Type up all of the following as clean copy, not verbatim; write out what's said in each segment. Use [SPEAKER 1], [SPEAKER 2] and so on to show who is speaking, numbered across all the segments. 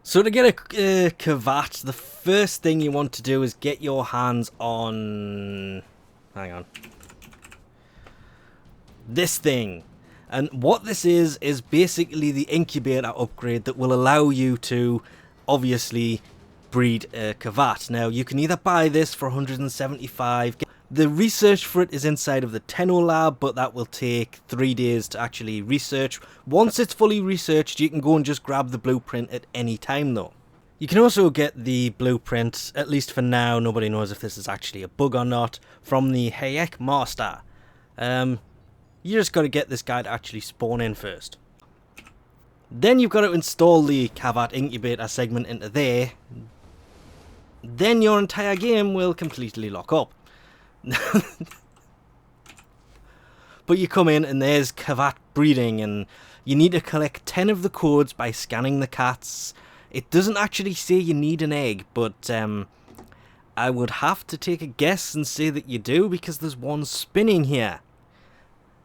[SPEAKER 1] So to get a Kavat, the first thing you want to do is get your hands on... hang on. This thing. And what this is basically the incubator upgrade that will allow you to, obviously, breed a Kavat. Now, you can either buy this for 175. The research for it is inside of the Tenno lab, but that will take 3 days to actually research. Once it's fully researched, you can go and just grab the blueprint at any time, though. You can also get the blueprint, at least for now, nobody knows if this is actually a bug or not, from the Hayek Master. You just got to get this guy to actually spawn in first. Then you've got to install the Kavat incubator segment into there. Then your entire game will completely lock up. But you come in and there's Kavat breeding, and you need to collect 10 of the codes by scanning the cats. It doesn't actually say you need an egg, but I would have to take a guess and say that you do, because there's one spinning here.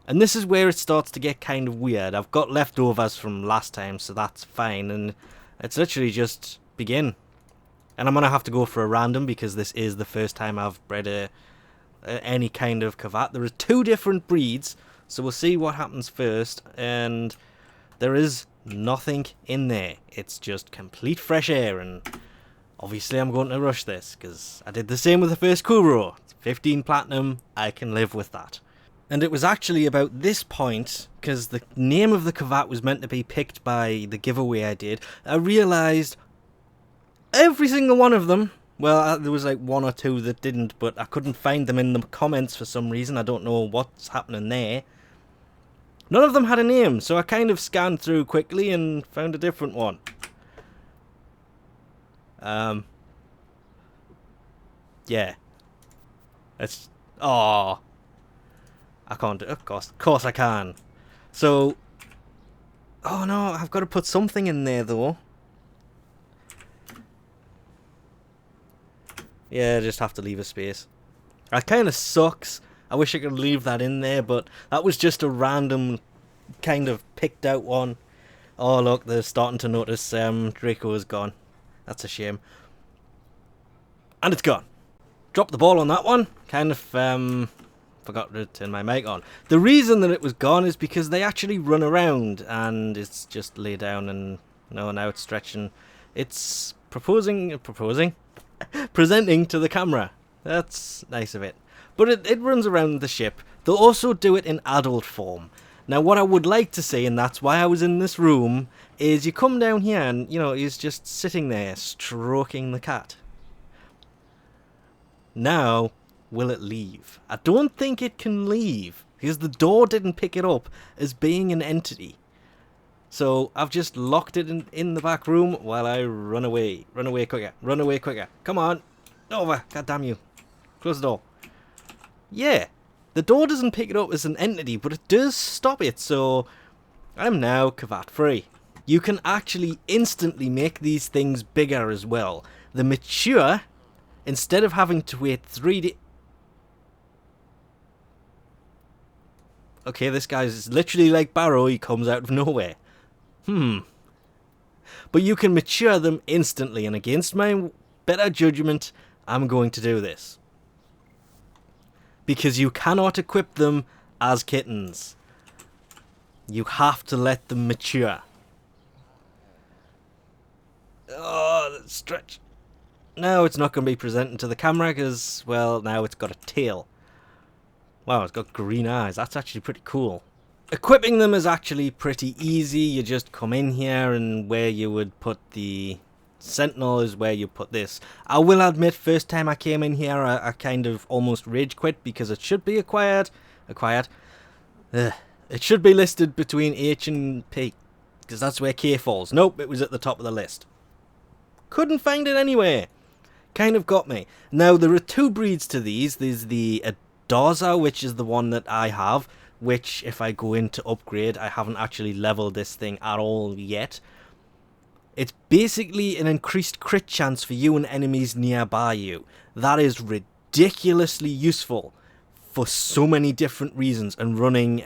[SPEAKER 1] And this is where it starts to get kind of weird. I've got leftovers from last time, so that's fine, and it's literally just begin. And I'm going to have to go for a random, because this is the first time I've bred any kind of Kavat. There are 2 different breeds, so we'll see what happens first. And there is nothing in there. It's just complete fresh air, and obviously I'm going to rush this, because I did the same with the first Kuro. It's 15 platinum, I can live with that. And it was actually about this point, because the name of the Kavat was meant to be picked by the giveaway I did, I realised every single one of them, well, there was like 1 or 2 that didn't, but I couldn't find them in the comments for some reason. I don't know what's happening there. None of them had a name, so I kind of scanned through quickly and found a different one. Yeah. It's... oh, I can't do it. Of course I can. So... oh no, I've got to put something in there though. Yeah, I just have to leave a space. That kind of sucks. I wish I could leave that in there, but that was just a random kind of picked out one. Oh look, they're starting to notice Draco is gone. That's a shame. And it's gone. Dropped the ball on that one. Kind of forgot to turn my mic on. The reason that it was gone is because they actually run around, and it's just lay down, and no, now it's stretching. It's presenting to the camera. That's nice of it. But it runs around the ship. They'll also do it in adult form. Now what I would like to see, and that's why I was in this room, is you come down here and, you know, he's just sitting there stroking the cat. Now, will it leave? I don't think it can leave, because the door didn't pick it up as being an entity. So I've just locked it in the back room while I run away. Run away quicker. Run away quicker. Come on. Over. God damn you. Close the door. Yeah. The door doesn't pick it up as an entity, but it does stop it. So I'm now Kavat free. You can actually instantly make these things bigger as well. The mature, instead of having to wait 3 days... okay, this guy's literally like Barrow. He comes out of nowhere. But you can mature them instantly, and against my better judgment, I'm going to do this. Because you cannot equip them as kittens. You have to let them mature. Oh, stretch. No, it's not going to be presented to the camera, because, well, now it's got a tail. Wow, it's got green eyes. That's actually pretty cool. Equipping them is actually pretty easy. You just come in here, and where you would put the sentinel is where you put this. I will admit, first time I came in here, I kind of almost rage quit, because it should be acquired. It should be listed between H and P, because that's where K falls. Nope, it was at the top of the list. Couldn't find it anywhere. Kind of got me. Now, there are 2 breeds to these. There's the Daza, which is the one that I have, which, if I go in to upgrade, I haven't actually leveled this thing at all yet. It's basically an increased crit chance for you and enemies nearby you. That is ridiculously useful for so many different reasons, and running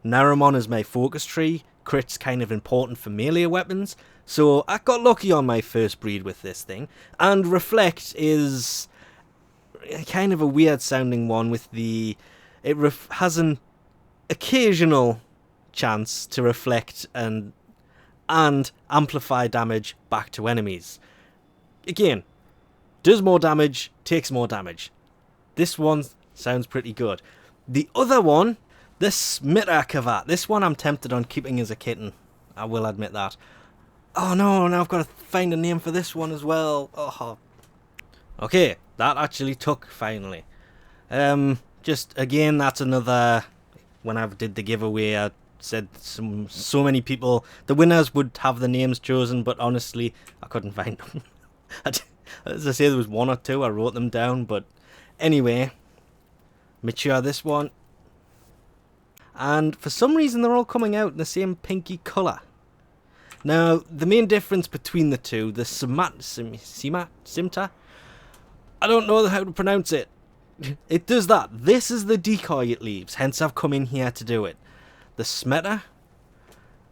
[SPEAKER 1] Naramon as my focus tree crit's kind of important for melee weapons. So I got lucky on my first breed with this thing. And Reflect is kind of a weird sounding one with the... It has an occasional chance to reflect and amplify damage back to enemies. Again, does more damage, takes more damage. This one sounds pretty good. The other one, the Smitter Kavat. This one I'm tempted on keeping as a kitten. I will admit that. Oh no, now I've got to find a name for this one as well. Oh. Okay, that actually took finally. Just again, that's another... When I did the giveaway, I said so many people, the winners would have the names chosen, but honestly, I couldn't find them. As I say, there was one or two, I wrote them down, but anyway, mature this one. And for some reason, they're all coming out in the same pinky colour. Now, the main difference between the two, the Simta, I don't know how to pronounce it. It does that. This is the decoy it leaves, hence I've come in here to do it. The Smitter,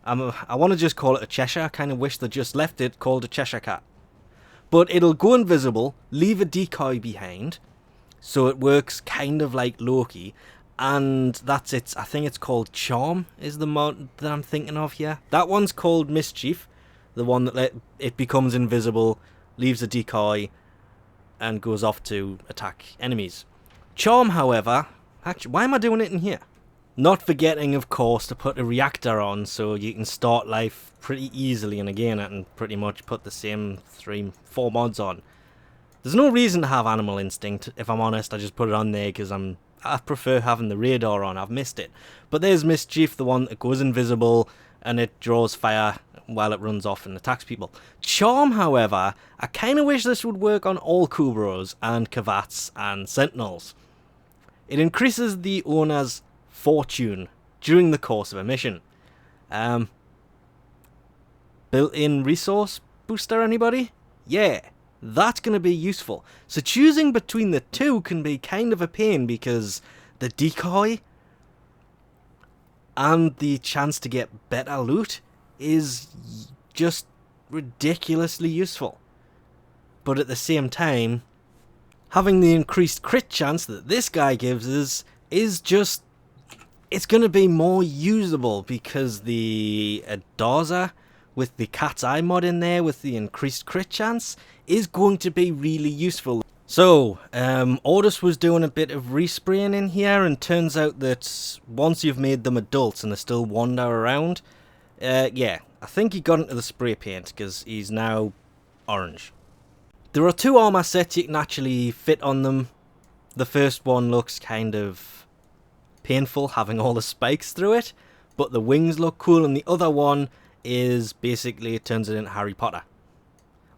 [SPEAKER 1] I want to just call it a Cheshire. I kind of wish they just left it called a Cheshire Cat. But it'll go invisible, leave a decoy behind, so it works kind of like Loki. And that's it. I think it's called Charm is the mod that I'm thinking of here. That one's called Mischief, the one that it becomes invisible, leaves a decoy, and goes off to attack enemies. Charm, however, actually, why am I doing it in here? Not forgetting, of course, to put a reactor on so you can start life pretty easily. And again, I can pretty much put the same 3-4 mods on. There's no reason to have Animal Instinct, if I'm honest. I just put it on there because I prefer having the radar on. I've missed it. But there's Mischief, the one that goes invisible and it draws fire while it runs off and attacks people. Charm, however, I kind of wish this would work on all Kubros and Kavats and Sentinels. It increases the owner's fortune during the course of a mission. Built-in resource booster, anybody? Yeah, that's going to be useful. So choosing between the two can be kind of a pain because the decoy and the chance to get better loot is just ridiculously useful. But at the same time, having the increased crit chance that this guy gives us is just... It's going to be more usable because the Daza with the Cat's Eye mod in there with the increased crit chance is going to be really useful. So, Ordus was doing a bit of respraying in here, and turns out that once you've made them adults and they still wander around, yeah, I think he got into the spray paint because he's now orange. There are 2 armor sets you can actually fit on them. The first one looks kind of painful, having all the spikes through it, but the wings look cool, and the other one is basically, it turns it into Harry Potter.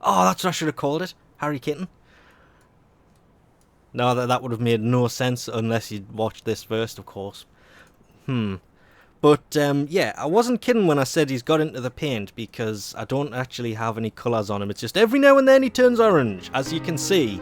[SPEAKER 1] Oh, that's what I should have called it, Harry Kitten. No, that would have made no sense unless you'd watched this first, of course. But, yeah, I wasn't kidding when I said he's got into the paint, because I don't actually have any colours on him. It's just every now and then he turns orange. As you can see,